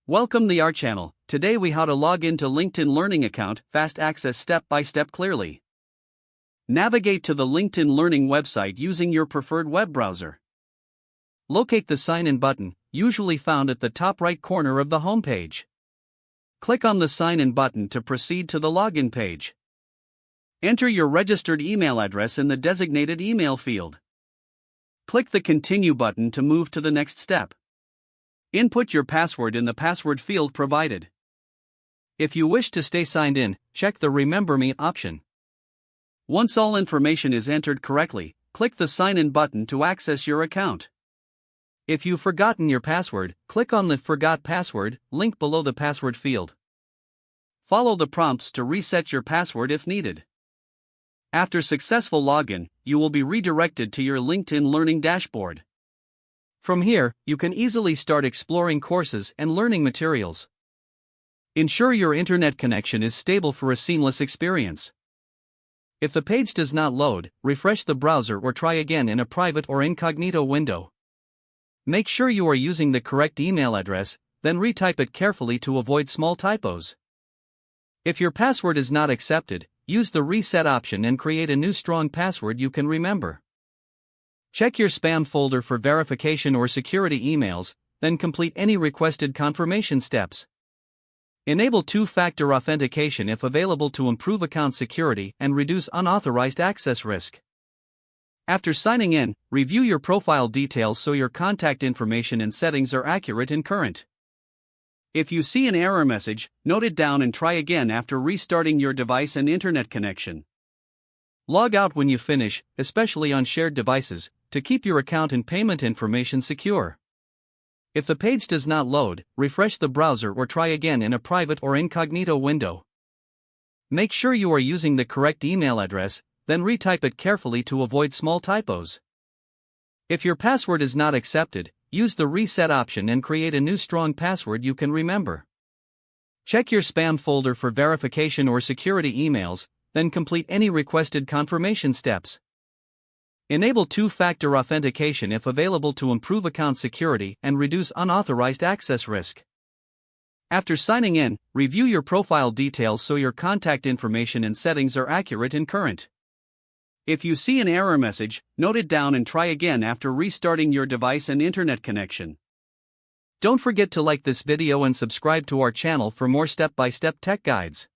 Welcome to our channel. Today we how to log into LinkedIn Learning account, fast access step by step clearly. Navigate to the LinkedIn Learning website using your preferred web browser. Locate the sign in button, usually found at the top right corner of the homepage. Click on the sign in button to proceed to the login page. Enter your registered email address in the designated email field. Click the continue button to move to the next step. Input your password in the password field provided. If you wish to stay signed in, check the Remember Me option. Once all information is entered correctly, click the Sign In button to access your account. If you've forgotten your password, click on the Forgot Password link below the password field. Follow the prompts to reset your password if needed. After successful login, you will be redirected to your LinkedIn Learning dashboard. From here, you can easily start exploring courses and learning materials. Ensure your internet connection is stable for a seamless experience. If the page does not load, refresh the browser or try again in a private or incognito window. Make sure you are using the correct email address, then retype it carefully to avoid small typos. If your password is not accepted, use the reset option and create a new strong password you can remember. Check your spam folder for verification or security emails, then complete any requested confirmation steps. Enable two-factor authentication if available to improve account security and reduce unauthorized access risk. After signing in, review your profile details so your contact information and settings are accurate and current. If you see an error message, note it down and try again after restarting your device and internet connection. Log out when you finish, especially on shared devices, to keep your account and payment information secure. If the page does not load, refresh the browser or try again in a private or incognito window. Make sure you are using the correct email address, then retype it carefully to avoid small typos. If your password is not accepted, use the reset option and create a new strong password you can remember. Check your spam folder for verification or security emails, then complete any requested confirmation steps. Enable two-factor authentication if available to improve account security and reduce unauthorized access risk. After signing in, review your profile details so your contact information and settings are accurate and current. If you see an error message, note it down and try again after restarting your device and internet connection. Don't forget to like this video and subscribe to our channel for more step-by-step tech guides.